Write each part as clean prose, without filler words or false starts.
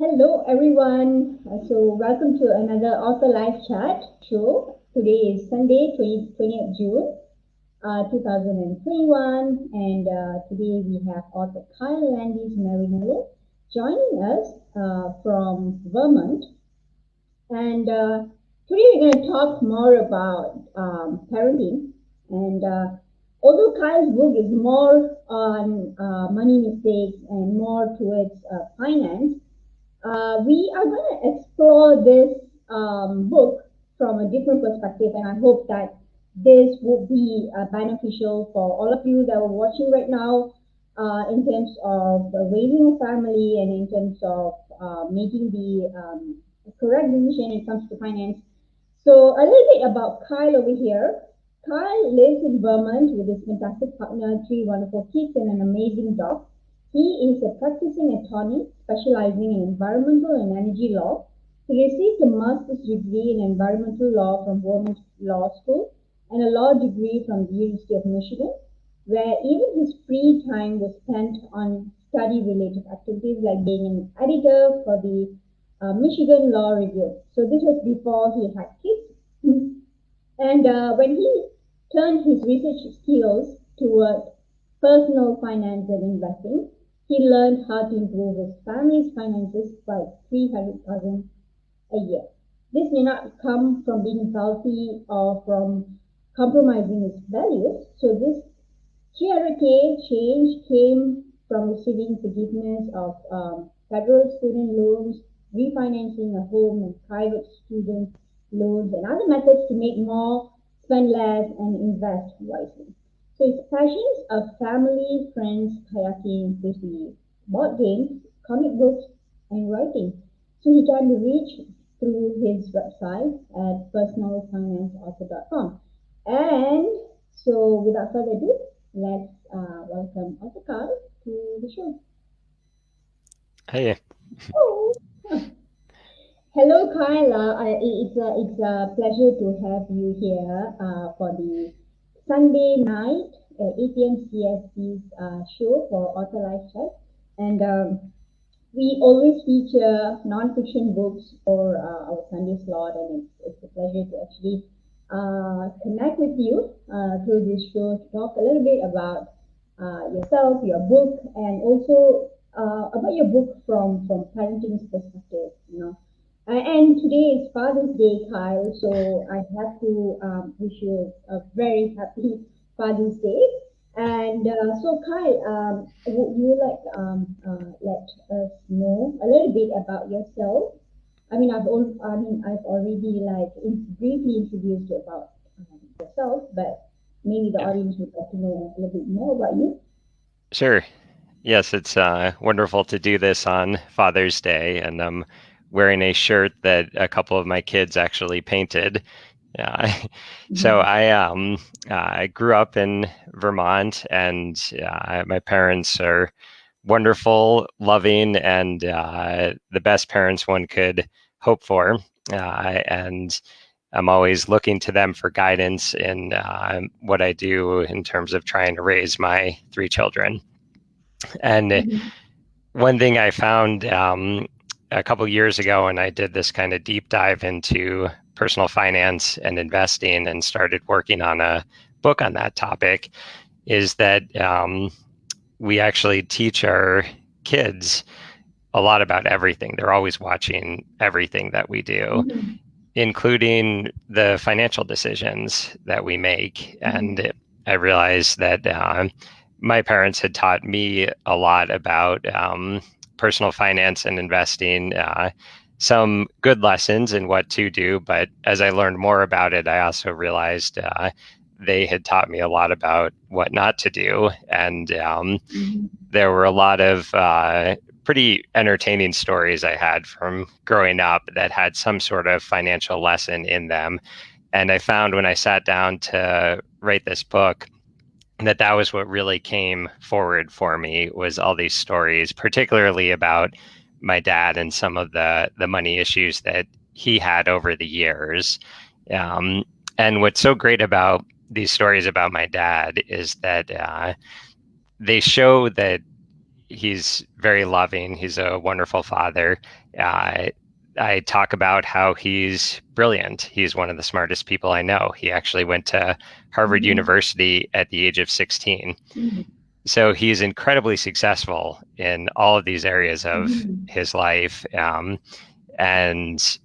Hello, everyone. Welcome to another Author Live Chat show. Today is Sunday, 20th June, 2021, and today we have author Kyle Landis-Marinello joining us from Vermont. And today we're going to talk more about parenting. And although Kyle's book is more on money mistakes and more towards finance, we are going to explore this book from a different perspective, and I hope that this will be beneficial for all of you that are watching right now in terms of raising a family and in terms of making the correct decision when it comes to finance. So, a little bit about Kyle over here. Kyle lives in Vermont with his fantastic partner, three wonderful kids, and an amazing dog. He is a practicing attorney specializing in environmental and energy law. He received a master's degree in environmental law from Vermont Law School and a law degree from the University of Michigan, where even his free time was spent on study related activities like being an editor for the Michigan Law Review. So, this was before he had kids. And when he turned his research skills toward personal finance and investing, he learned how to improve his family's finances by 300,000 a year. This may not come from being wealthy or from compromising his values. So this 300K change came from receiving forgiveness of federal student loans, refinancing a home and private student loans, and other methods to make more, spend less, and invest wisely. So his passions are family, friends, kayaking, frisbee, board games, comic books, and writing. So he can be reached through his website at personalfinanceauthor.com. And so without further ado, let's welcome Author Carl to the show. Hey, Oh, hello, Kyla. It's a pleasure to have you here for the Sunday night 8 p.m. CST's show for Author Life Chat. And we always feature non-fiction books for our Sunday slot, and it's a pleasure to actually connect with you through this show to talk a little bit about yourself, your book, and also about your book from parenting's perspective. And today is Father's Day, Kyle. So I have to wish you a very happy Father's Day. And so, Kyle, would you like let us know a little bit about yourself? I've already briefly introduced you about yourself, but maybe the yeah, audience would like to know a little bit more about you. sure. Yes, it's wonderful to do this on Father's Day, and I'm wearing a shirt that a couple of my kids actually painted. Yeah, so Mhm. I grew up in Vermont, and my parents are wonderful, loving, and the best parents one could hope for. And I'm always looking to them for guidance in what I do in terms of trying to raise my three children. And Mhm. one thing I found a couple years ago when I did this kind of deep dive into personal finance and investing and started working on a book on that topic is that we actually teach our kids a lot about everything. They're always watching everything that we do, Mhm. including the financial decisions that we make. Mhm. And I realized that my parents had taught me a lot about personal finance and investing, some good lessons in what to do. But as I learned more about it, I also realized they had taught me a lot about what not to do. And Mhm. there were a lot of pretty entertaining stories I had from growing up that had some sort of financial lesson in them. And I found when I sat down to write this book that that was what really came forward for me was all these stories, particularly about my dad and some of the money issues that he had over the years. Um, and what's so great about these stories about my dad is that they show that he's very loving. He's a wonderful father. Uh, I talk about how he's brilliant. He's one of the smartest people I know. He actually went to Harvard Mm-hmm. University at the age of 16. Mm-hmm. So he's incredibly successful in all of these areas of Mm-hmm. his life. And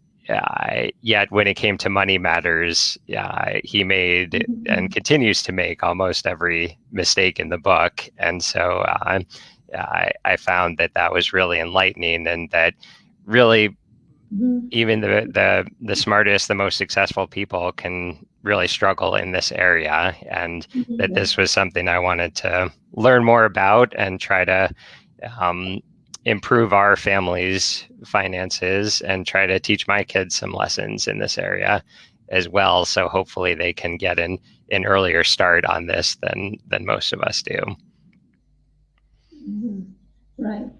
yet, when it came to money matters, he made and Mm-hmm. continues to make almost every mistake in the book. And so I found that that was really enlightening, and that really Mm-hmm. even the smartest, the most successful people can really struggle in this area, and that Yeah. this was something I wanted to learn more about and try to um, improve our family's finances and try to teach my kids some lessons in this area as well. So hopefully they can get an earlier start on this than most of us do. Mm-hmm. Right.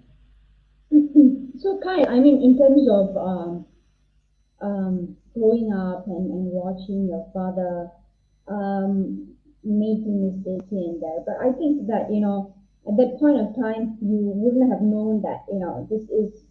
So, Kai, I mean, in terms of growing up and watching your father making mistakes here and there. But I think that, at that point of time, you wouldn't have known that, this is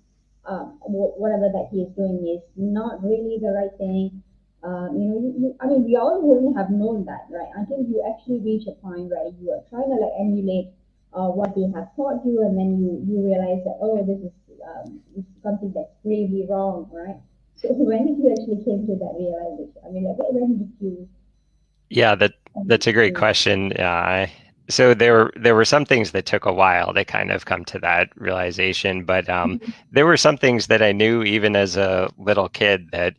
whatever that he is doing is not really the right thing. I mean, we all wouldn't have known that, right? Until you actually reach a point where you are trying to like emulate what they have taught you, and then you realize that, oh, this is something that's gravely wrong, right? So when did you actually came to that realization? I mean, like, when did you Yeah, that's a great do that? question. So there were some things that took a while to kind of come to that realization, but there were some things that I knew even as a little kid that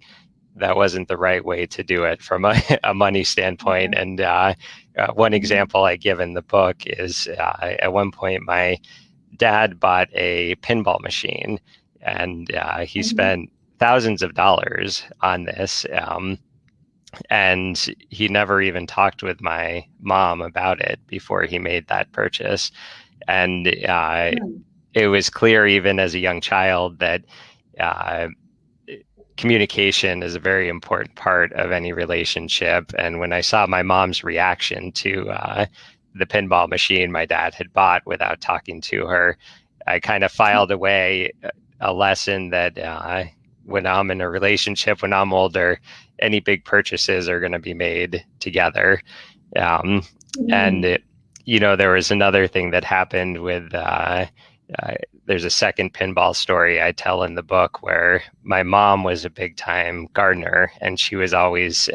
wasn't the right way to do it from a money standpoint. Yeah. And one Mm-hmm. example I give in the book is at one point my dad bought a pinball machine, and he Mm-hmm. spent thousands of dollars on this. And he never even talked with my mom about it before he made that purchase. And Right. it was clear, even as a young child, that uh, communication is a very important part of any relationship. And when I saw my mom's reaction to the pinball machine my dad had bought without talking to her, I kind of filed away a lesson that when I'm in a relationship, when I'm older, any big purchases are going to be made together. Um, and Mm-hmm. it, there was another thing that happened with uh, there's a second pinball story I tell in the book where my mom was a big time gardener, and she was always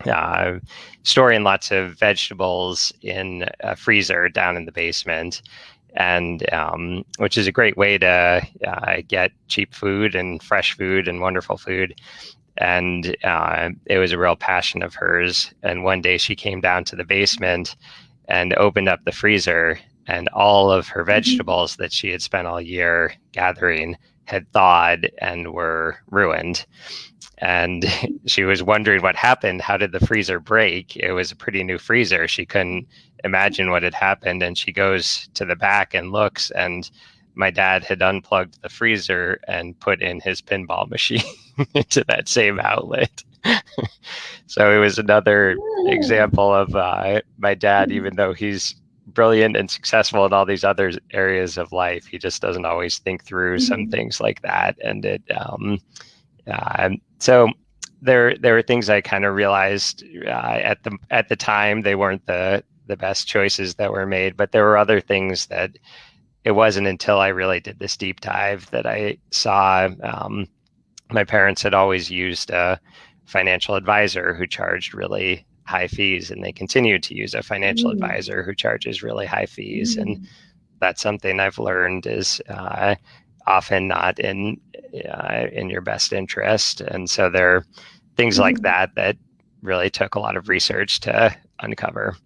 uh, storing lots of vegetables in a freezer down in the basement, and which is a great way to get cheap food and fresh food and wonderful food. And it was a real passion of hers. And one day she came down to the basement and opened up the freezer, and all of her Mm-hmm. vegetables that she had spent all year gathering had thawed and were ruined. And she was wondering what happened. How did the freezer break? It was a pretty new freezer. She couldn't imagine what had happened. And she goes to the back and looks, and my dad had unplugged the freezer and put in his pinball machine into that same outlet. So it was another example of my dad, even though he's brilliant and successful in all these other areas of life, he just doesn't always think through some Mm-hmm. things like that. And so there were things I kind of realized at the time they weren't the best choices that were made, but there were other things that it wasn't until I really did this deep dive that I saw. My parents had always used a financial advisor who charged really high fees, and they continue to use a financial Mm-hmm. advisor who charges really high fees. And Mm-hmm. that's something I've learned is often not in your best interest. And so there are things like Mm-hmm. that really took a lot of research to uncover.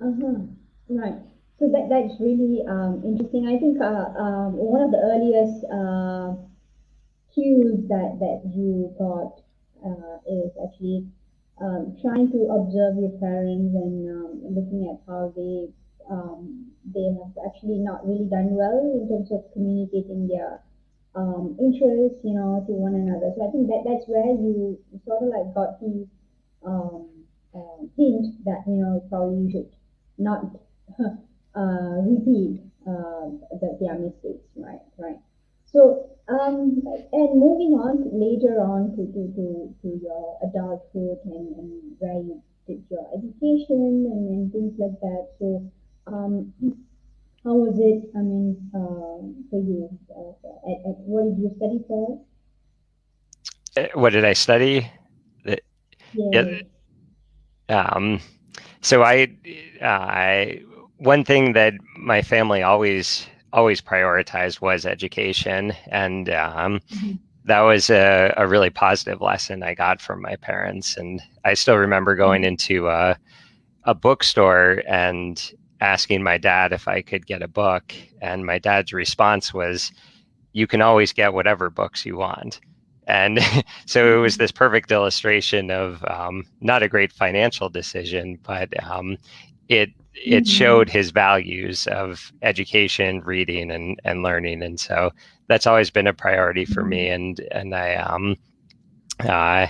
Uh-huh. Right. So that's really interesting. I think one of the earliest cues that you got is actually trying to observe your parents and looking at how they have actually not really done well in terms of communicating their interests, to one another. So I think that's where you sort of like got the um, hint that probably you should not repeat their mistakes, right? Right. So, and moving on later on to your adulthood and where you did your education and things like that. So, um, how was it? I mean, for you, what did you study for? What did I study? Uh, Yeah, Yes. um, so I one thing that my family always prioritized was education, and Mm-hmm. that was a really positive lesson I got from my parents. And I still remember going Mm-hmm. into a bookstore and asking my dad if I could get a book, and my dad's response was, "You can always get whatever books you want." And so it was Mm-hmm. this perfect illustration of not a great financial decision, but it Mm-hmm. showed his values of education, reading, and learning. And so that's always been a priority for me. And I uh,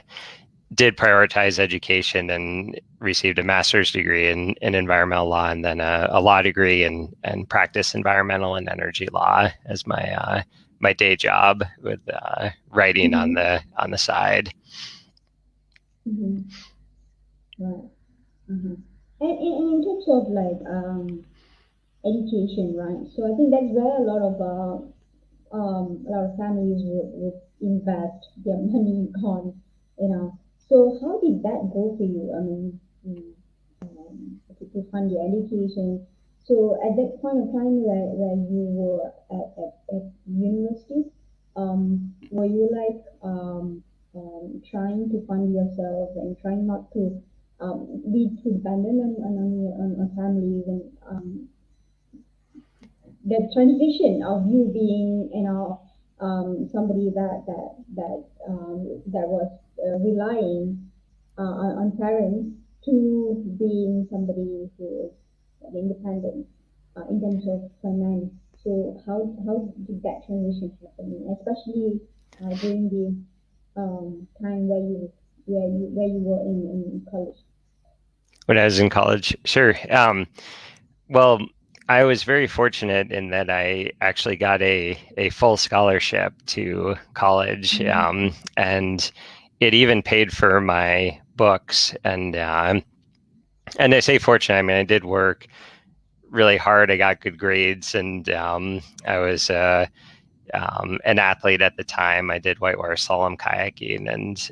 did prioritize education and received a master's degree in environmental law, and then a law degree and practice environmental and energy law as my day job, with writing on Mm-hmm. the side. Mm-hmm. Right. Mm-hmm. And in terms of like education, right? So I think that's where a lot of families would invest their money on, you know. So how did that go for you? I mean, to fund your education. So at that point of time where you were at university, were you like trying to fund yourself and trying not to be too dependent on families and the transition of you being, somebody that was relying on parents to being somebody who is independent in terms of finance. So how did that transition happen, especially during the time where you were in college? When I was in college, sure. Well, I was very fortunate in that I actually got a full scholarship to college, Mm-hmm. and it even paid for my books. And I say fortunate, I mean, I did work really hard. I got good grades, and I was an athlete at the time. I did whitewater slalom kayaking, and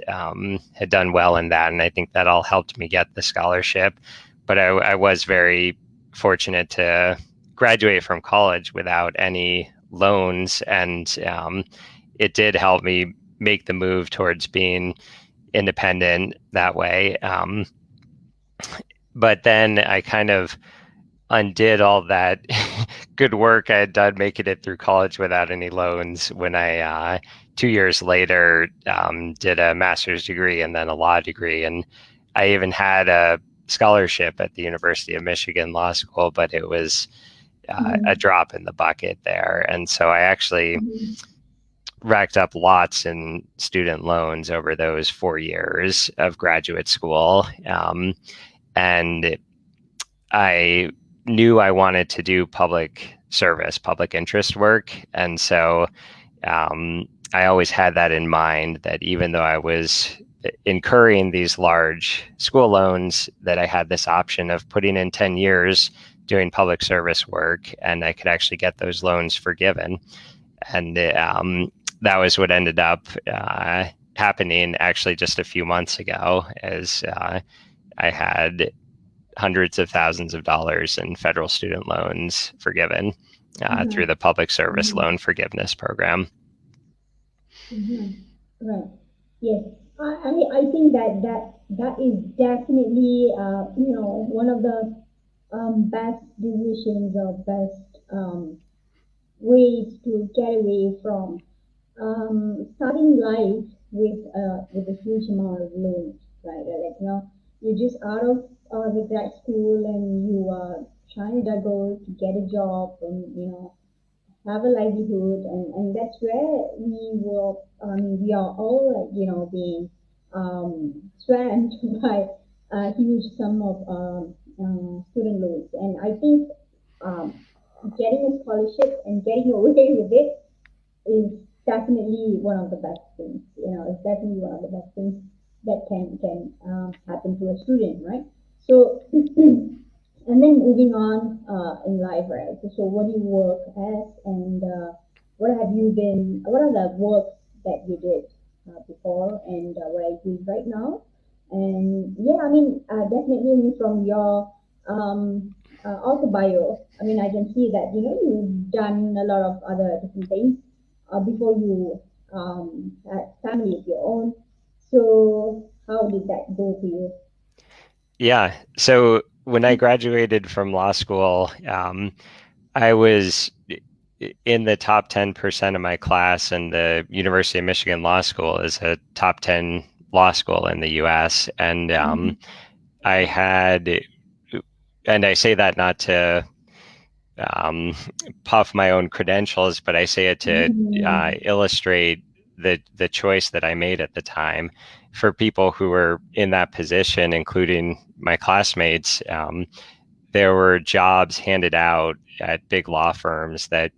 had done well in that. And I think that all helped me get the scholarship. But I was very fortunate to graduate from college without any loans, and it did help me make the move towards being independent that way. But then I kind of undid all that good work I had done making it through college without any loans when I 2 years later did a master's degree and then a law degree. And I even had a scholarship at the University of Michigan Law School, but it was a Mm-hmm. drop in the bucket there. And so I actually Mm-hmm. racked up lots in student loans over those 4 years of graduate school. And I knew I wanted to do public service, public interest work. And so I always had that in mind, that even though I was incurring these large school loans, that I had this option of putting in 10 years doing public service work, and I could actually get those loans forgiven. And that was what ended up happening actually just a few months ago, as I had hundreds of thousands of dollars in federal student loans forgiven Uh-huh. through the public service Mm-hmm. loan forgiveness program. Mm-hmm. Right. Yes. I think that is definitely one of the best decisions or best ways to get away from starting life with a huge amount of loans, right? Like, you're just out of the grad school and you are trying to go to get a job and have a livelihood, and that's where we are all like, being swamped by a huge sum of student loans. And I think getting a scholarship and getting away with it is definitely one of the best things. It's definitely one of the best things that can happen to a student, right? So, and then moving on in life, right? So, what do you work as, and what have you been? What are the works that you did before, and what are you doing right now? And yeah, I mean, definitely from your auto bio, I mean, I can see that you've done a lot of other different things before you had family of your own. So how did that go for you? Yeah. So when I graduated from law school, I was in the top 10% of my class, and the University of Michigan Law School is a top 10 law school in the US. And Mm-hmm. I had, and I say that not to um, puff my own credentials, but I say it to Mm-hmm. illustrate the choice that I made at the time. For people who were in that position, including my classmates, there were jobs handed out at big law firms that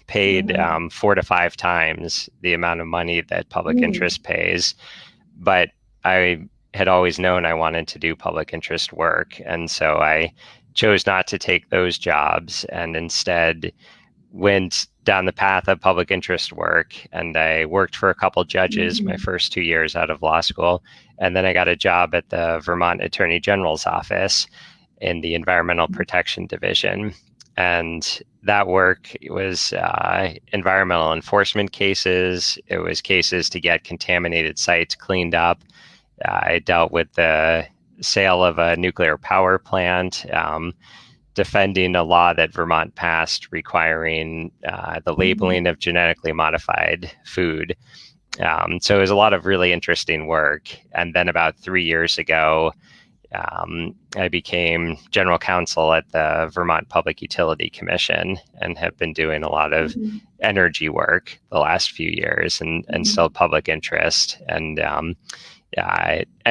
paid Uh-huh. 4 to 5 times the amount of money that public Mm-hmm. interest pays. But I had always known I wanted to do public interest work. And so I chose not to take those jobs and instead went down the path of public interest work. And I worked for a couple judges my Mm-hmm. first 2 years out of law school. And then I got a job at the Vermont Attorney General's office in the Environmental Protection Division. And that work was environmental enforcement cases. It was cases to get contaminated sites cleaned up. I dealt with the sale of a nuclear power plant, defending a law that Vermont passed requiring the Mm-hmm. labeling of genetically modified food. So it was a lot of really interesting work. And then about 3 years ago, I became general counsel at the Vermont Public Utility Commission and have been doing a lot of Mm-hmm. energy work the last few years, and Mm-hmm. still public interest. And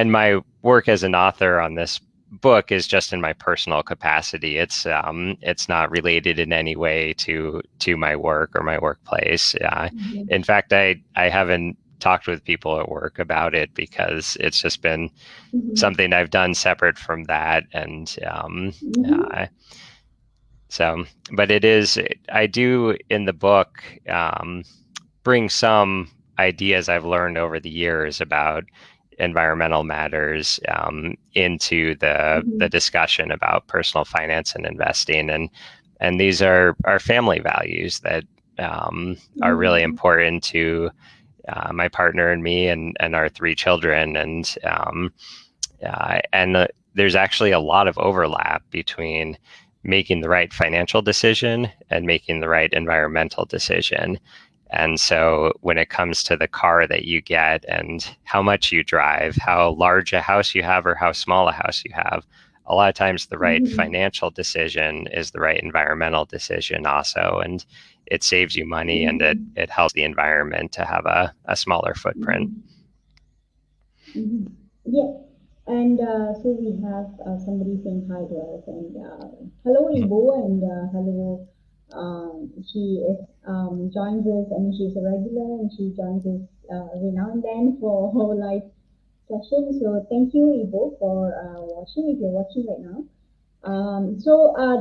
my work as an author on this book is just in my personal capacity. It's not related in any way to my work or my workplace. In fact, I haven't talked with people at work about it because it's just been Mm-hmm. something I've done separate from that. And Mm-hmm. uh, so, but it is, I do in the book bring some ideas I've learned over the years about environmental matters into the Mm-hmm. discussion about personal finance and investing. And these are family values that are really Mm-hmm. important to my partner and me and our 3 children. And there's actually a lot of overlap between making the right financial decision and making the right environmental decision. And so when it comes to the car that you get and how much you drive, how large a house you have or how small a house you have, a lot of times the right Mm-hmm. financial decision is the right environmental decision also. And it saves you money, and it, Mm-hmm. it helps the environment to have a smaller footprint. Mm-hmm. Mm-hmm. Yeah. And so we have somebody saying hi to us, and hello, Ibo, and hello. She is joins us. I mean, she's a regular, and she joins us every now and then for whole life session. So thank you, Ibo, for watching. If you're watching right now,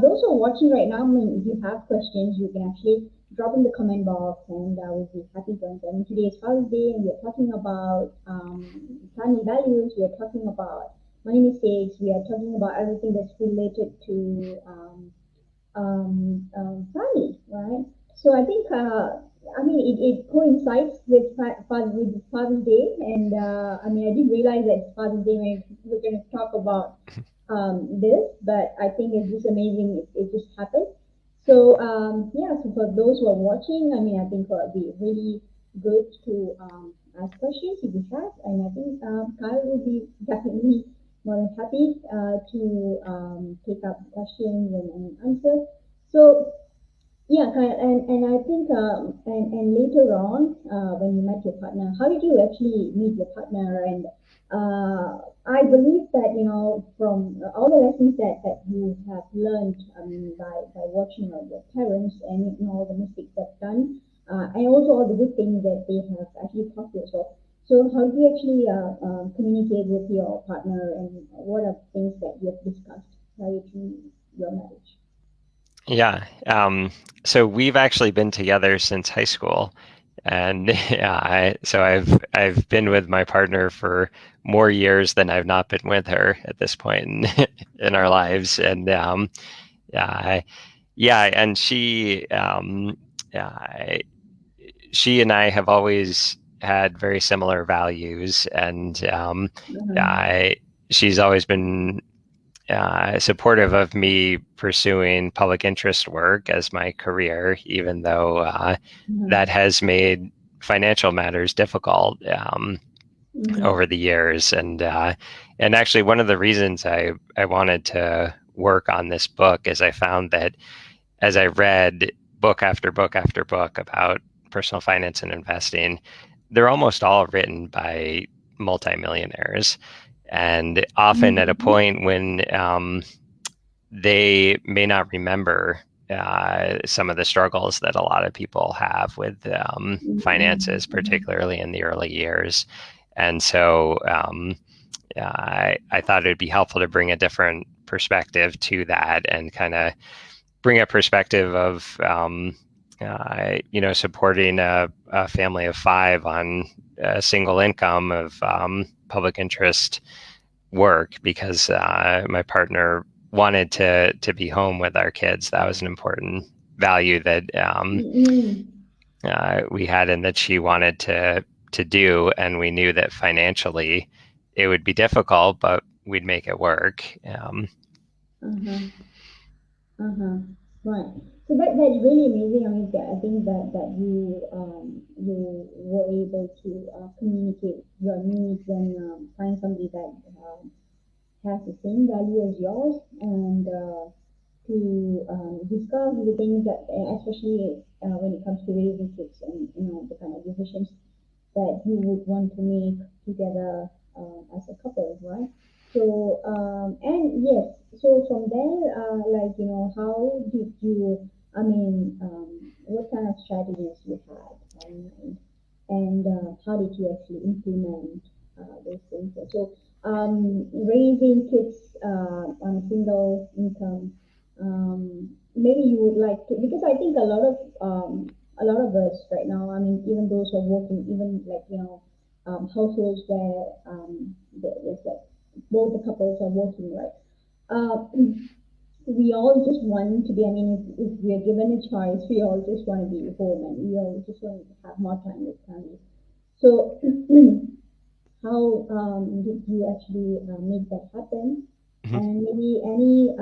those who are watching right now, I mean, if you have questions, you can actually drop in the comment box, and we'll be happy to answer. And today is Father's Day, and we are talking about family values. We are talking about money mistakes. We are talking about everything that's related to family, right? So I think, I mean, it coincides with with Father's Day, and I mean, I didn't realize that it's Father's Day when we're going to talk about this, but I think it's just amazing. It just happened. So yeah, so for those who are watching, I mean, I think it'll be really good to ask questions if you have, and I think Kyle will be definitely more than happy to take up questions and answer. So yeah, and I think and later on when you met your partner, how did you actually meet your partner, and I believe that, from all the lessons that you have learned, by watching your parents and, all the mistakes they've done, and also all the good things that they have actually taught you as well. So how do you actually communicate with your partner, and what are things that you have discussed prior to your marriage? Yeah. So we've actually been together since high school, and yeah, so I've been with my partner for more years than I've not been with her at this point in our lives, and yeah, yeah, and yeah, she and I have always had very similar values, and Uh-huh. I she's always been supportive of me pursuing public interest work as my career, even though Uh-huh. that has made financial matters difficult Mm-hmm. over the years. And actually, one of the reasons I wanted to work on this book is I found that as I read book after book after book about personal finance and investing, they're almost all written by multimillionaires, and often at a Mm-hmm. point when they may not remember some of the struggles that a lot of people have with finances, Mm-hmm. particularly in the early years. And so I thought it'd be helpful to bring a different perspective to that, and kind of bring a perspective of supporting a family of five on a single income of public interest work, because my partner wanted to be home with our kids. That was an important value that Mm-hmm. we had, and that she wanted to do, and we knew that financially it would be difficult, but we'd make it work. Uh-huh. Uh-huh. Right. So that's really amazing. I mean, I think that you were able to communicate your needs, and find somebody that has the same value as yours, and to discuss the things that, especially when it comes to raising kids, and the kind of decisions that you would want to make together as a couple, right? So, and yes, so from there, like, how did you, what kind of strategies you had, and how did you actually implement those things? So, raising kids on a single income, maybe you would like to, because I think a lot of us right now, I mean, even those who are working, even like, households where there's like both the couples are working, right? Uh, we all just want to be, I mean, if we are given a choice, we all just want to be home, and we all just want to have more time with family. So, how did you actually make that happen? Mhm. And maybe any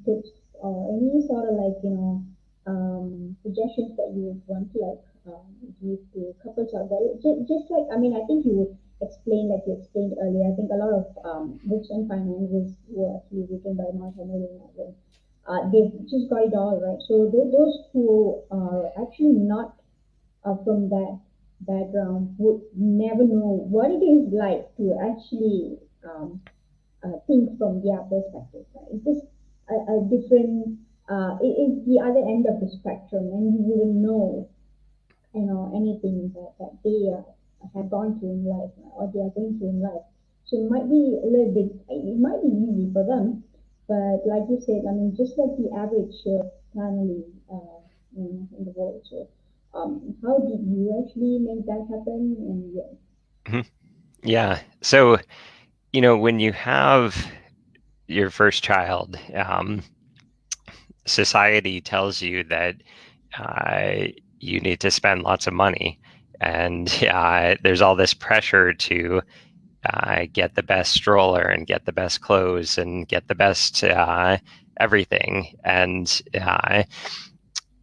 tips, or any sort of like, suggestions that you would want to like give to couples out there. Just like, I mean, I think you explained, like you explained earlier. I think a lot of books on finances were actually written by multimillionaires. They've just got it all right. So those who are actually not from that background would never know what it is like to actually think from their perspective. Right? It's just a different, it's the other end of the spectrum, and you wouldn't know, anything that they have gone through in life, or they are going through in life. So it might be a little bit, it might be easy for them, but like you said, I mean, just like the average family in the world. So, how did you actually make that happen? And yeah. Mhm. Yeah. So, when you have your first child, society tells you that uh, you need to spend lots of money. And there's all this pressure to get the best stroller, and get the best clothes, and get the best everything. And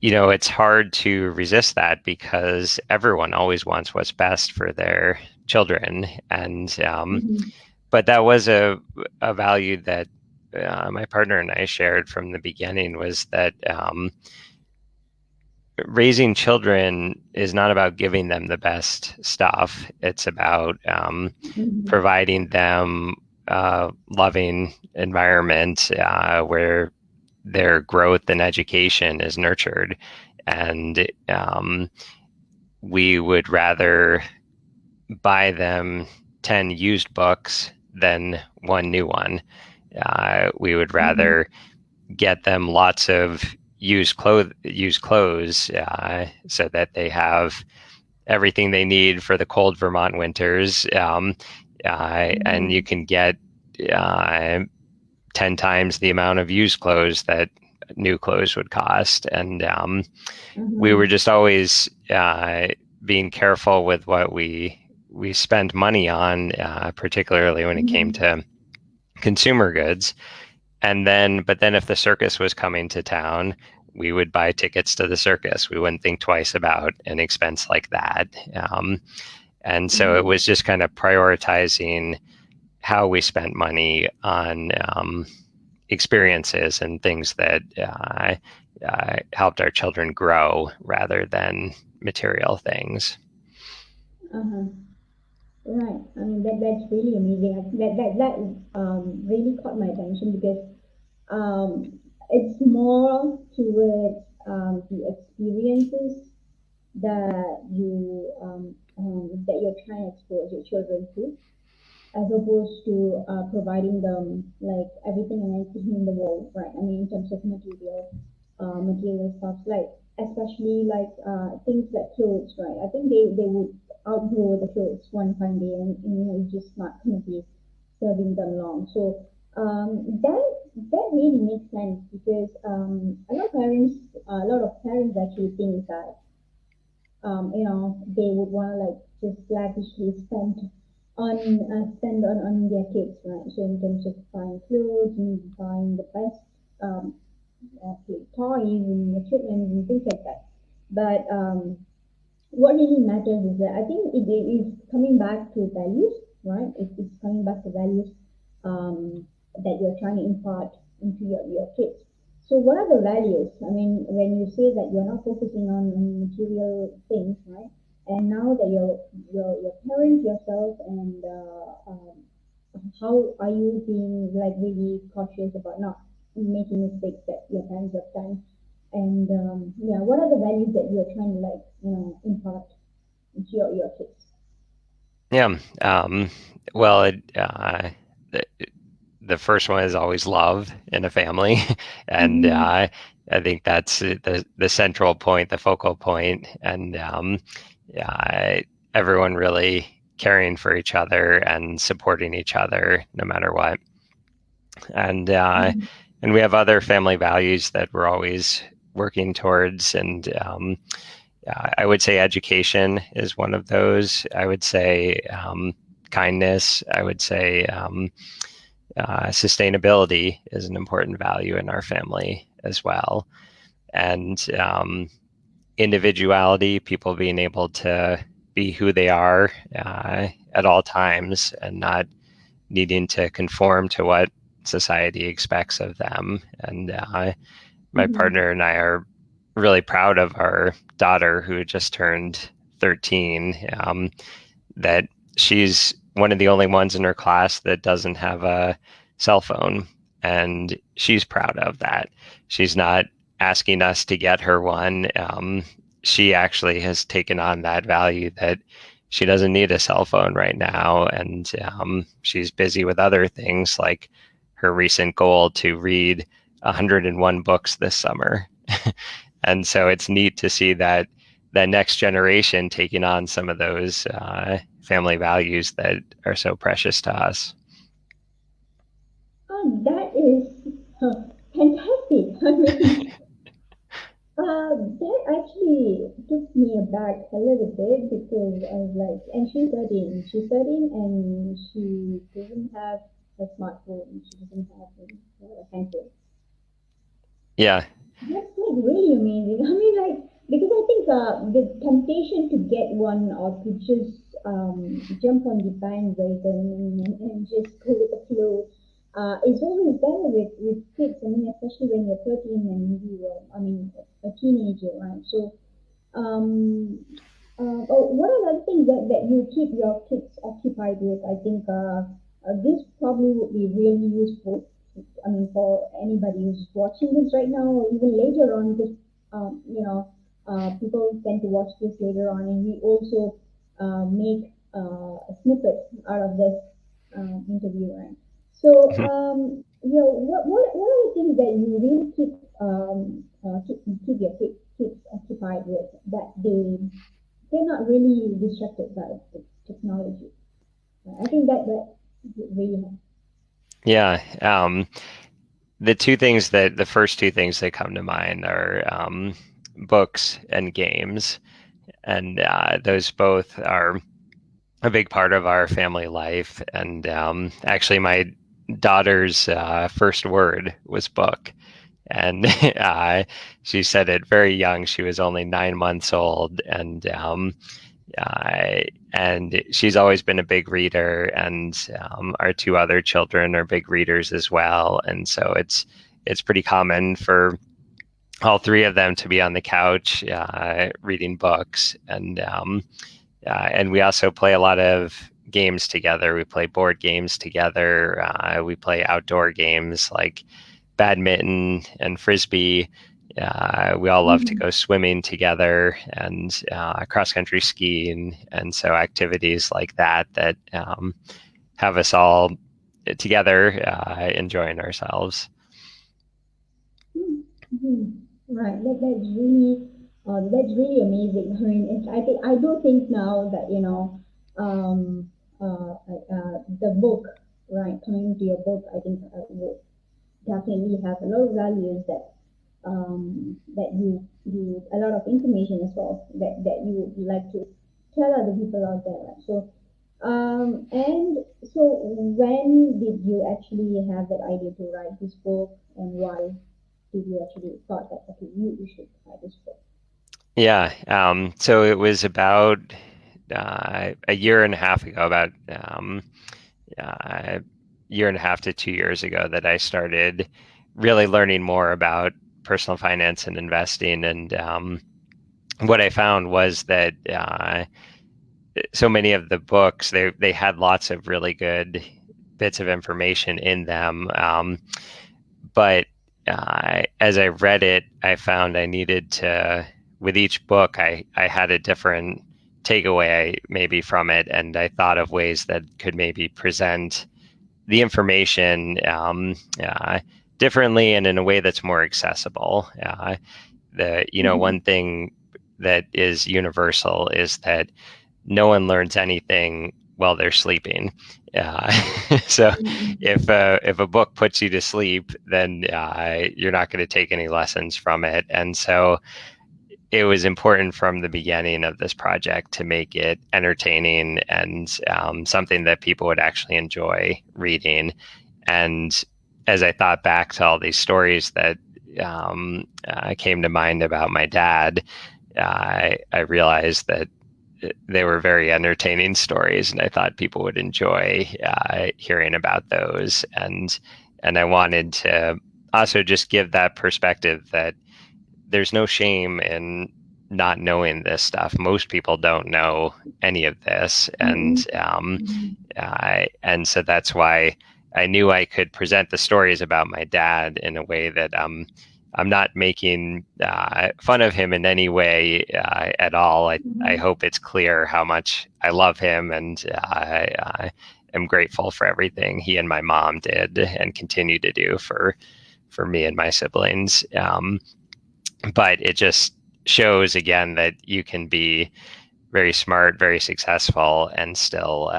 it's hard to resist that, because everyone always wants what's best for their children. And Mm-hmm. but that was a value that my partner and I shared from the beginning, was that raising children is not about giving them the best stuff. It's about Mm-hmm. providing them a loving environment where their growth and education is nurtured. And we would rather buy them 10 used books than one new one. We would Mm-hmm. rather get them lots of used clothes so that they have everything they need for the cold Vermont winters. And you Mm-hmm. can get uh, 10 times the amount of used clothes that new clothes would cost. And we were Mm-hmm. just always being careful with what we spend money on, particularly when it came Mm-hmm. to consumer goods. But then if the circus was coming to town, we would buy tickets to the circus. We wouldn't think twice about an expense like that. And so it Mm-hmm. was just kind of prioritizing how we spent money on experiences and things that helped our children grow rather than material things. Uh-huh. Right. I mean that's really amazing. That really caught my attention because it's more towards the experiences that you're trying to expose your children to, as opposed to providing them like everything and anything in the world, right? I mean, in terms of material stuff, like especially like things like clothes, right? I think they would outgrow the clothes one fine day, and it's just not going to be serving them long. So that really makes sense because a lot of parents actually think that they would want to like just lavishly spend on their kids, right? So in terms of buying clothes and buying the best toys and equipment and things like that. But what really matters is that I think it is coming back to values, right? It's coming back to values that you're trying to impart into your kids. So what are the values? I mean, when you say that you're not focusing on material things, right? And now that you're parents yourself, and how are you being like really cautious about not making mistakes that your parents have done? And yeah, what are the values that you're trying to like impart into your kids? Yeah. Well, the, the first one is always love in a family, and Mm-hmm. I think that's the central point, the focal point, and everyone really caring for each other and supporting each other no matter what. And Mm-hmm. and we have other family values that we're always working towards, and I would say education is one of those. I would say kindness. I would say sustainability is an important value in our family as well. And individuality, people being able to be who they are at all times and not needing to conform to what society expects of them. And my Mm-hmm. partner and I are really proud of our daughter who just turned 13, that she's one of the only ones in her class that doesn't have a cell phone. And she's proud of that. She's not asking us to get her one. She actually has taken on that value that she doesn't need a cell phone right now. And she's busy with other things like her recent goal to read 101 books this summer. And so it's neat to see that next generation taking on some of those family values that are so precious to us. Oh, that is fantastic. I mean, that actually took me aback a little bit because I was like, and she's 13. She's 13 and she doesn't have a smartphone. She doesn't have a handphone. Yeah, That's like really amazing. I mean, like, because I think the temptation to get one or to just jump on the bandwagon and just go with the flow is always there with kids. I mean, especially when you're 13 and you are, I mean, a teenager, right? So Um, oh, what are the things that you keep your kids occupied with? I think this probably would be really useful. I mean, for anybody who's watching this right now, or even later on, because people tend to watch this later on, and we also make a snippet out of this interview, right? So, what are the things that you really keep your kids occupied with that they're not really distracted by technology? I think that really helps. Yeah. The first two things that come to mind are books and games. And those both are a big part of our family life. And actually, my daughter's first word was book. And she said it very young. She was only 9 months old. Uh, and she's always been a big reader. And our two other children are big readers as well. And so it's pretty common for all three of them to be on the couch reading books. And we also play a lot of games together. We play board games together. We play outdoor games like badminton and frisbee. We all love to Mm-hmm. go swimming together and cross country skiing. And so activities like that have us all together enjoying ourselves. Mm-hmm. Right. That's really amazing. I mean, I think I do think now that the book, right, coming to your book, I think will definitely have a lot of values that you a lot of information as well that you would like to tell other people out there. Right? So and so when did you actually have that idea to write this book, and why did you actually thought that okay you should write this book? Yeah. So it was about a year and a half ago, about a year and a half to 2 years ago, that I started really learning more about personal finance and investing. And what I found was that so many of the books they had lots of really good bits of information in them, but as I read it, I found I needed to. With each book, I had a different takeaway maybe from it, and I thought of ways that could maybe present the information differently and in a way that's more accessible. Mm-hmm. One thing that is universal is that no one learns anything while they're sleeping. Uh, so Mm-hmm. if a book puts you to sleep, then you're not going to take any lessons from it. And so it was important from the beginning of this project to make it entertaining and something that people would actually enjoy reading. And as I thought back to all these stories that came to mind about my dad, I realized that they were very entertaining stories, and I thought people would enjoy hearing about those. And I wanted to also just give that perspective that there's no shame in not knowing this stuff. Most people don't know any of this, Mm-hmm. and so that's why I knew I could present the stories about my dad in a way that I'm not making fun of him in any way at all. I Mm-hmm. hope it's clear how much I love him, and I am grateful for everything he and my mom did and continue to do for me and my siblings. But it just shows again that you can be very smart, very successful, and still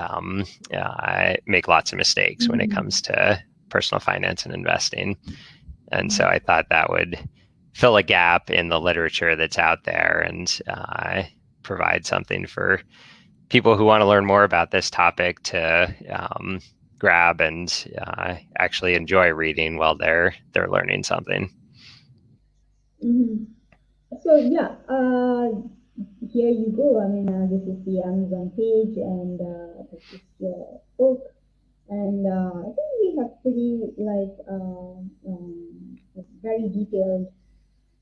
make lots of mistakes when it Mm-hmm. comes to personal finance and investing. And so I thought that would fill a gap in the literature that's out there and provide something for people who want to learn more about this topic to grab and actually enjoy reading while they're learning something. Mm-hmm. So yeah, here you go. I mean, this is the Amazon page, and this is your book, and I think we have pretty like a very detailed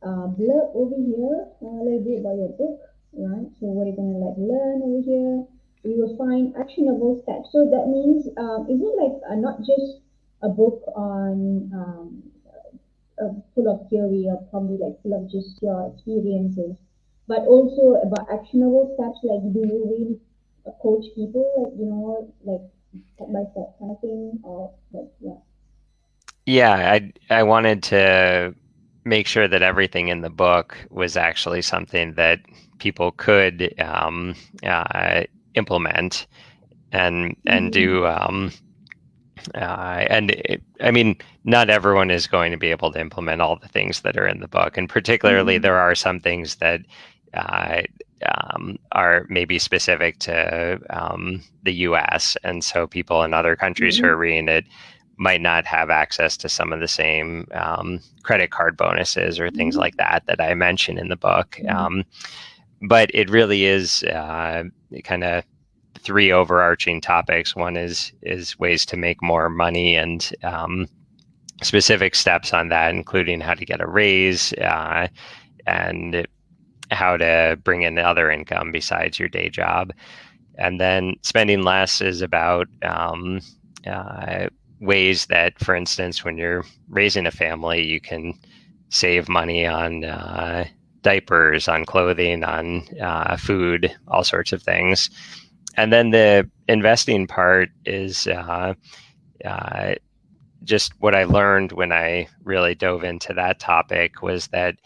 blurb over here, a little bit about your book. right? So what you're gonna like learn over here, you will find actionable steps. So that means, is it like not just a book on full of theory or probably like full of just your experiences, but also about actionable steps? Like, do you really coach people, like like step by step kind of thing, or like yeah? Yeah, I wanted to make sure that everything in the book was actually something that people could implement and Mm-hmm. do. I mean, not everyone is going to be able to implement all the things that are in the book, and particularly Mm-hmm. there are some things that uh, are maybe specific to the U.S., and so people in other countries who are Mm-hmm. reading it might not have access to some of the same credit card bonuses or things Mm-hmm. like that that I mention in the book. Mm-hmm. But it really is kind of three overarching topics. One is ways to make more money and specific steps on that, including how to get a raise and how to bring in other income besides your day job. And then spending less is about uh, ways that, for instance, when you're raising a family, you can save money on diapers, on clothing, on food, all sorts of things. And then the investing part is uh, just what I learned when I really dove into that topic was that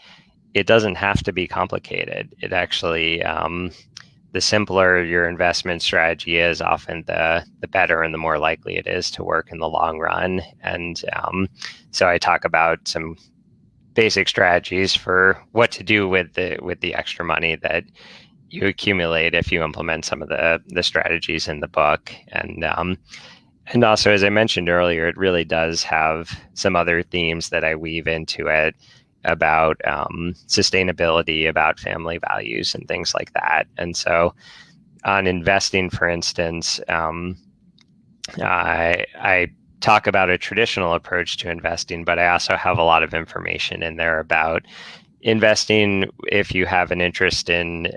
it doesn't have to be complicated. It actually, the simpler your investment strategy is, often the better and the more likely it is to work in the long run. And so I talk about some basic strategies for what to do with the extra money that you accumulate if you implement some of the strategies in the book. And also, as I mentioned earlier, it really does have some other themes that I weave into it about sustainability, about family values, and things like that. And so, on investing, for instance, I talk about a traditional approach to investing, but I also have a lot of information in there about investing if you have an interest in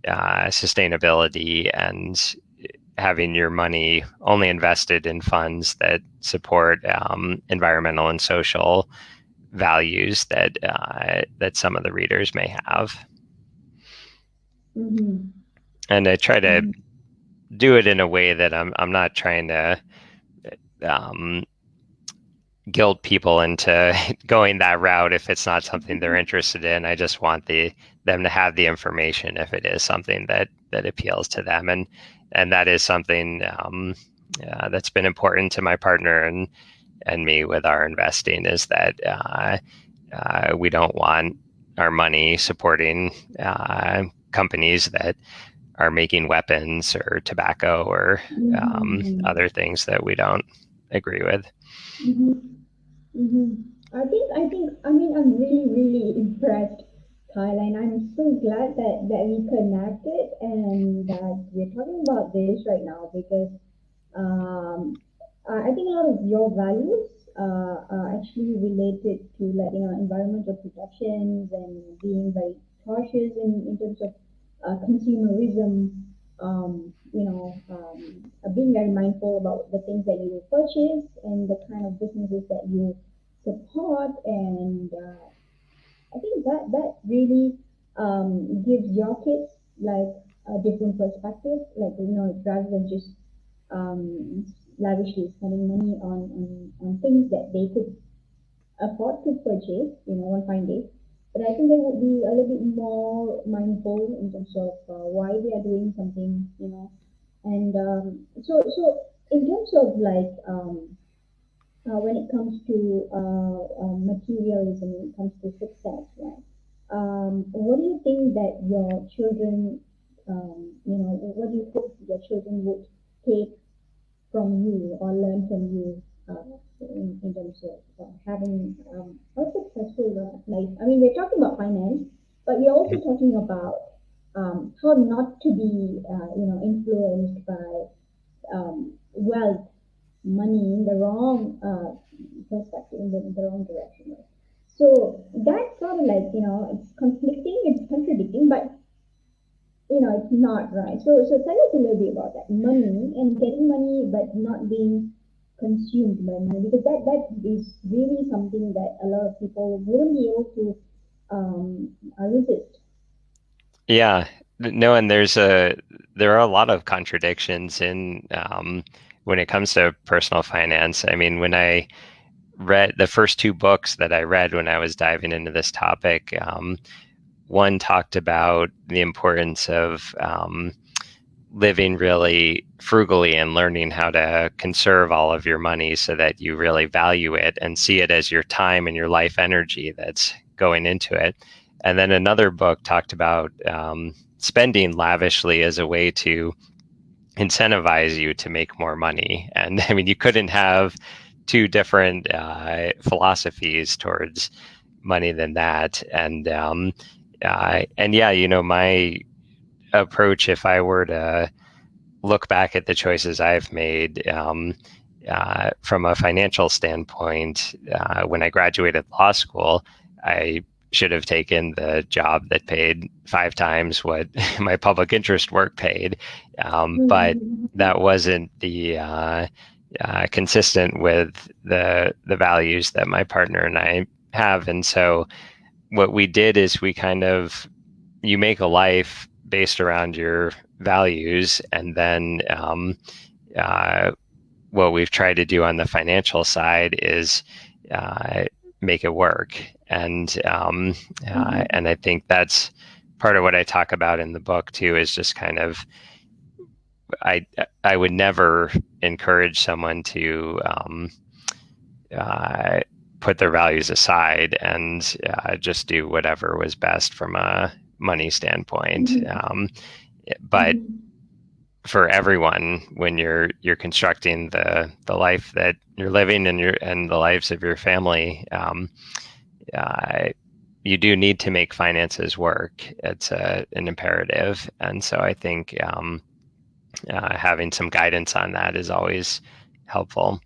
sustainability and having your money only invested in funds that support environmental and social values that some of the readers may have. Mm-hmm. And I try to Mm-hmm. do it in a way that I'm not trying to um, guilt people into going that route if it's not something they're interested in. I just want them to have the information if it is something that appeals to them, and that is something that's been important to my partner and me with our investing is that we don't want our money supporting companies that are making weapons or tobacco or Mm-hmm. other things that we don't agree with. Mm-hmm. Mm-hmm. I mean, I'm really, really impressed, Kyle, and I'm so glad that we connected and that we're talking about this right now because um, I think a lot of your values are actually related to like environmental protections and being very cautious in terms of consumerism. Being very mindful about the things that you purchase and the kind of businesses that you support, and I think that really gives your kids like a different perspective, like rather than just um, lavishly spending money on things that they could afford to purchase, one fine day. But I think they would be a little bit more mindful in terms of why they are doing something. And so in terms of like when it comes to materialism, when it comes to success, right? What do you think that your children, what do you hope your children would take from you or learn from you in terms of having a successful life? I mean, we're talking about finance, but we're also talking about how not to be, influenced by wealth, money in the wrong perspective, in the wrong direction. Right? So that's sort of like, it's conflicting, it's contradicting, but not right. So tell us a little bit about that money and getting money, but not being consumed by money, because that is really something that a lot of people wouldn't be able to resist. Yeah, no, and there are a lot of contradictions in when it comes to personal finance. I mean, when I read the first two books that I read when I was diving into this topic, one talked about the importance of living really frugally and learning how to conserve all of your money so that you really value it and see it as your time and your life energy that's going into it. And then another book talked about spending lavishly as a way to incentivize you to make more money. And I mean, you couldn't have two different philosophies towards money than that. And yeah, my approach, if I were to look back at the choices I've made from a financial standpoint, when I graduated law school, I should have taken the job that paid 5 times what my public interest work paid. But Mm-hmm. that wasn't the consistent with the values that my partner and I have. And so what we did is we kind of you make a life based around your values, and then uh, what we've tried to do on the financial side is uh, make it work. And I think that's part of what I talk about in the book too. Is just kind of I I would never encourage someone to uh, put their values aside and just do whatever was best from a money standpoint. Mm-hmm. But Mm-hmm. for everyone, when you're constructing the life that you're living and the lives of your family, uh, you do need to make finances work. It's an imperative, and so I think having some guidance on that is always helpful.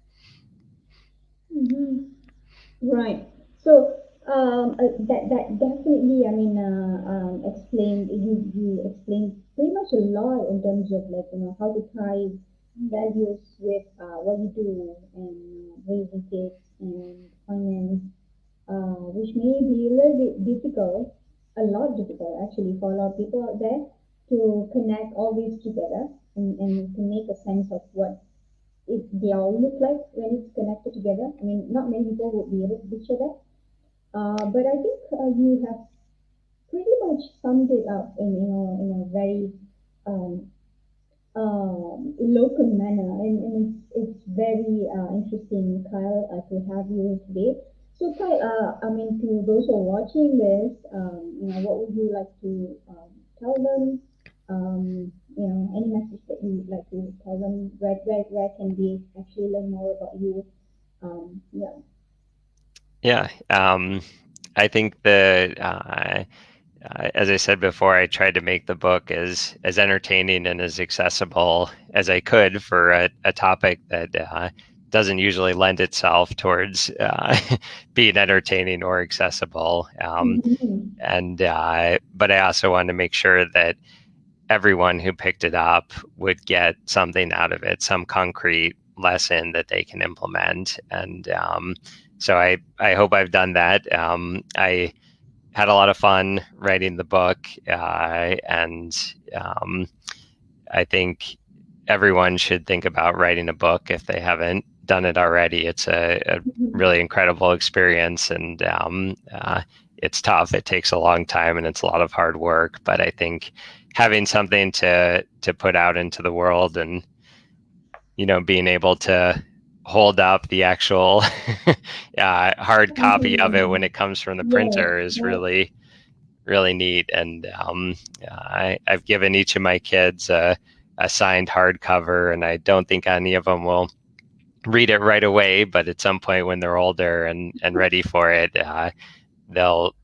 Mm-hmm. Right. So that definitely, I mean, explained you explained pretty much a lot in terms of, like, how to tie values with what you do and raising kids and finance, which may be a little bit difficult, a lot difficult actually for a lot of people out there to connect all these together and to make a sense of what they all look like when it's connected together. I mean, not many people would be able to picture that. But I think you have pretty much summed it up in a very um, local manner, and it's very interesting, Kyle, to have you today. So, Kyle, I mean, to those who are watching this, what would you like to tell them? Any message that you would like to tell them? Where can they actually learn more about you? Yeah. Yeah, I think that as I said before, I tried to make the book as entertaining and as accessible as I could for a topic that doesn't usually lend itself towards being entertaining or accessible. Mm-hmm. And but I also wanted to make sure that everyone who picked it up would get something out of it, some concrete lesson that they can implement. And so I hope I've done that. I had a lot of fun writing the book, and I think everyone should think about writing a book if they haven't done it already. It's a Mm-hmm. really incredible experience, and it's tough. It takes a long time, and it's a lot of hard work. But I think having something to put out into the world, and being able to hold up the actual hard copy of it when Mm-hmm. it comes from the Yes, printer is yes. really really neat. And I've given each of my kids a signed hardcover, and I don't think any of them will read it right away, but at some point when they're older and ready for it, they'll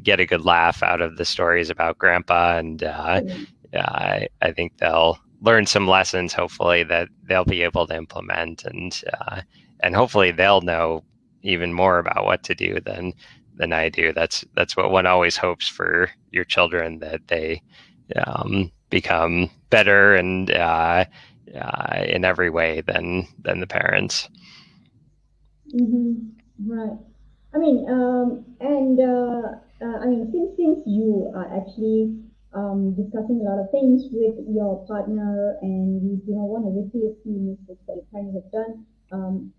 get a good laugh out of the stories about grandpa. And I think they'll learn some lessons, hopefully, that they'll be able to implement, and hopefully they'll know even more about what to do than I do. That's what one always hopes for your children, that they become better and in every way than the parents. Right. I mean, I mean, since you are actually discussing a lot of things with your partner, and you do not want to repeat a few mistakes that you kind of have done,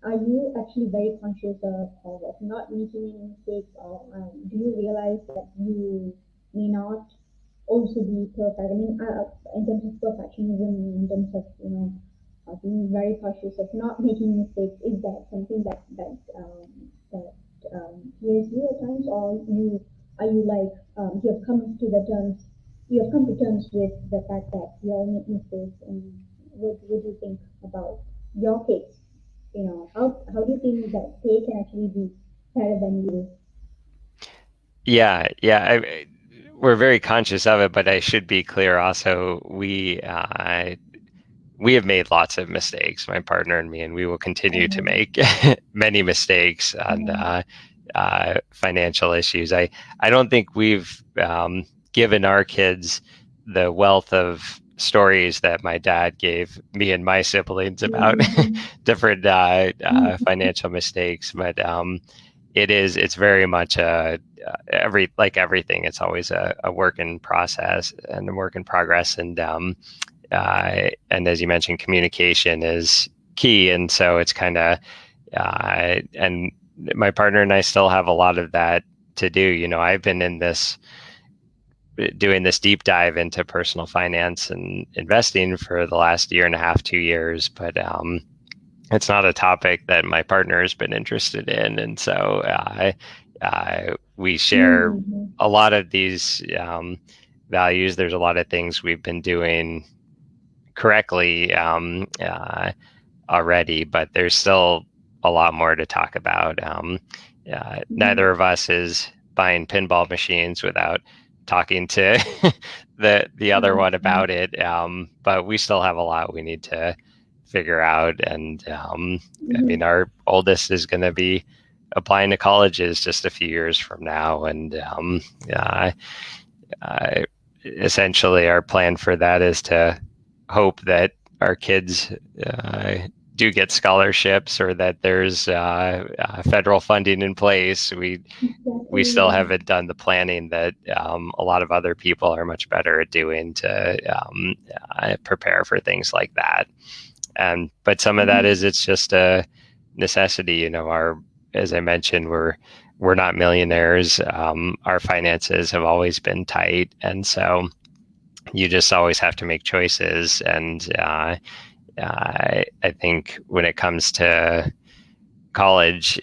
are you actually very conscious of not making any mistakes, or do you realize that you may not also be perfect? I mean, in terms of perfectionism, in terms of being very cautious of not making mistakes, is that something that hears you at times, or you are you like you have come to terms with the fact that you all make mistakes, and what do you think about your case? How do you think that they can actually be better than you? Yeah, yeah. We're very conscious of it, but I should be clear also, we have made lots of mistakes, my partner and me, and we will continue to Um, make many mistakes on financial issues. I don't think we've given our kids the wealth of stories that my dad gave me and my siblings about mhm, different mhm, financial mistakes, but it's very much like everything. It's always a work in process and a work in progress, and as you mentioned, communication is key. And so it's kind of, and my partner and I still have a lot of that to do. I've been doing this deep dive into personal finance and investing for the last year and a half, 2 years, but it's not a topic that my partner has been interested in. And so we share mhm, a lot of these values. There's a lot of things we've been doing correctly already, but there's still a lot more to talk about. Neither mhm, of us is buying pinball machines without talking to the other mhm, one about it. But we still have a lot we need to figure out. And I mean, mhm, our oldest is going to be applying to colleges just a few years from now, and uh, uh, essentially, our plan for that is to hope that our kids uh, do get scholarships, or that there's federal funding in place. We still exactly. haven't done the planning that a lot of other people are much better at doing to prepare for things like that. And but some of that Mhm. is, it's just a necessity. Our, as I mentioned, we're not millionaires. Our finances have always been tight, and so you just always have to make choices. And I think when it comes to college,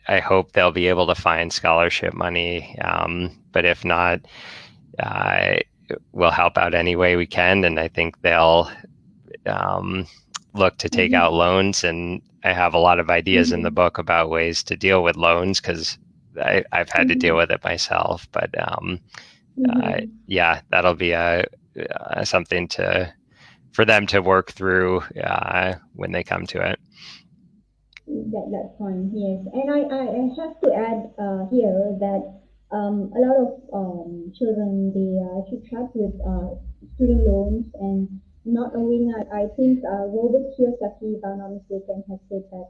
I hope they'll be able to find scholarship money. But if not, uh, we'll help out any way we can. And I think they'll um, look to take out Mhm. loans. And I have a lot of ideas in the Mhm. book about ways to deal with loans, because I've had to deal Mhm. with it myself. But Mhm. yeah, that'll be something to for them to work through when they come to it. That point, yes. And I have to add here that a lot of children, they are actually trapped with student loans and not knowing. I think Robert Kiyosaki, if I'm not mistaken, has said that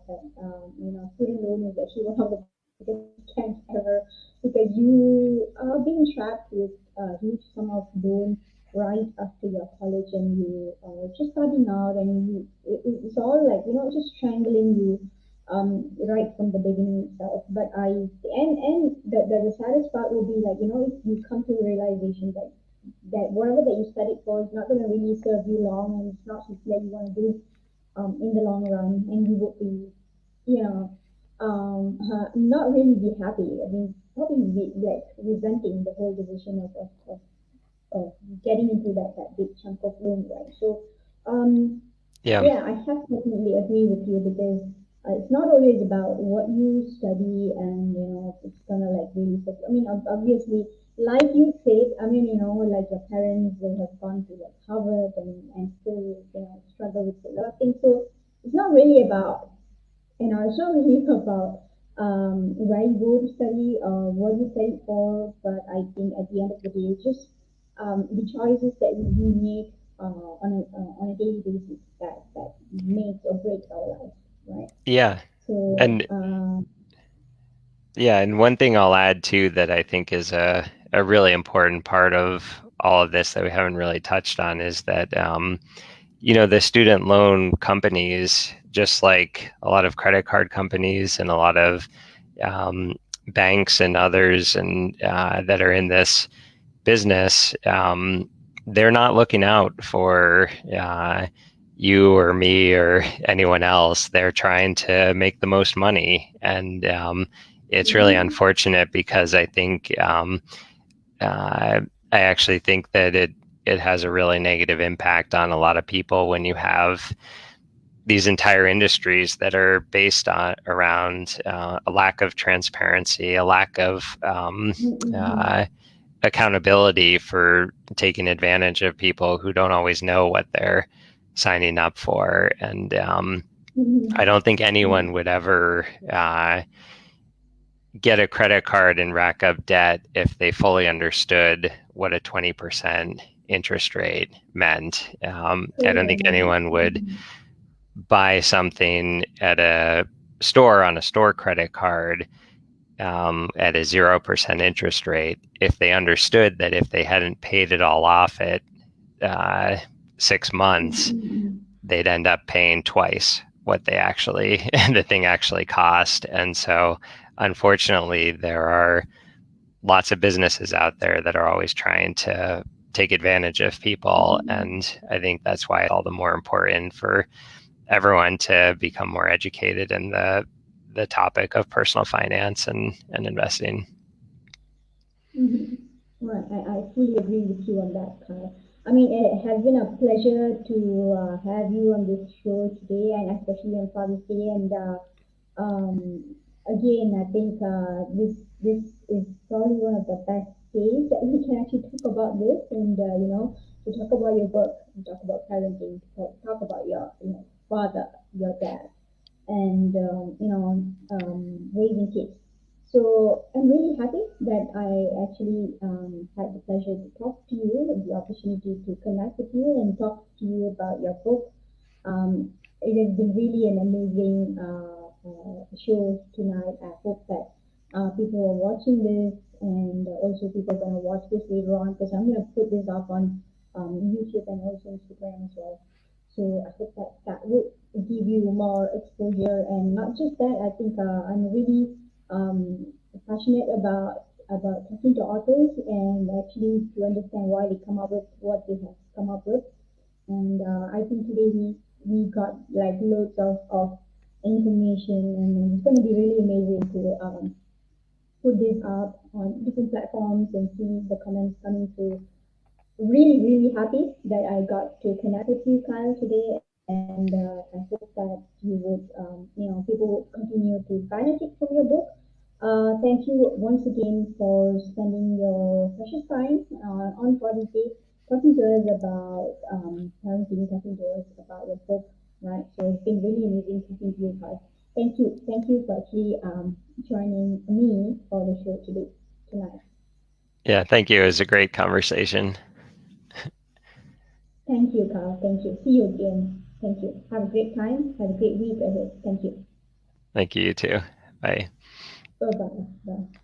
student loan is actually one of the biggest scams ever, because you are being trapped with a huge sum of loan right after your college, and you just starting out, and it's all like just strangling you right from the beginning itself. But the saddest part will be, like, if you come to a realization that whatever that you studied for is not going to really serve you long, and it's not something that you want to do in the long run, and you would be, you know, not really be happy. I mean, probably be like resenting the whole decision of getting into that big chunk of loan, right? So, um, Yeah, yeah, I have definitely agree with you, because it's not always about what you study, and it's gonna like really. I mean, obviously, like you said, I mean, like your parents will have gone to like Harvard, and still struggle with a lot of things. So it's not really about it's not really about where you go to study or what you study for, but I think at the end of the day, it's just the choices that we make on a daily basis that makes or breaks our life, right? Yeah. So, And yeah, and one thing I'll add too that I think is a really important part of all of this that we haven't really touched on is that the student loan companies, just like a lot of credit card companies and a lot of um, banks and others and that are in this business, they're not looking out for you or me or anyone else. They're trying to make the most money, and it's really mm-hmm, unfortunate because I think uh, I actually think that it has a really negative impact on a lot of people when you have these entire industries that are based on around a lack of transparency, a lack of mm-hmm, accountability for taking advantage of people who don't always know what they're signing up for. And I mm-hmm, don't think yeah, anyone would ever get a credit card and rack up debt if they fully understood what a 20% interest rate meant. I don't think totally. anyone would Mm-hmm, buy something at a store on a store credit card at a 0% interest rate if they understood that if they hadn't paid it all off at uh, 6 months, mm-hmm, they'd end up paying twice what they actually the thing actually cost. And so, unfortunately, there are lots of businesses out there that are always trying to take advantage of people, mm-hmm, and I think that's why it's all the more important for everyone to become more educated in the topic of personal finance and investing. mm-hmm. Right, I fully agree with you on that, Kyle. I mean, it has been a pleasure to have you on this show today, and especially on Father's Day. And again, I think this is probably one of the best days that we can actually talk about this, and to talk about your book, to talk about parenting, to talk about your father, your dad, and raising kids. So I'm really happy that I actually had the pleasure to talk to you and the opportunity to connect with you and talk to you about your book. It has been really an amazing show tonight. I hope that people are watching this and also people are going to watch this later on because I'm going to put this up on YouTube and also Instagram as well. So I hope that that will give you more exposure and not just that. I think I'm really passionate about talking to authors and actually to understand why they come up with what they have come up with. And I think today we got like loads of information, and it's going to be really amazing to put this up on different platforms and see the comments coming through. Really, really happy that I got to connect with you, Kyle, today, and I hope that you would, people would continue to benefit from your book. Thank you once again for spending your precious time on Father's Day talking to us about parenting, talking to us about your book, right? So it's been really amazing talking to you, Kyle. Thank you for actually joining me for the show today tonight. Yeah, thank you. It was a great conversation. Thank you, Carl. Thank you. See you again. Thank you. Have a great time. Have a great week ahead. Thank you. Thank you, you too. Bye. Bye bye. Bye.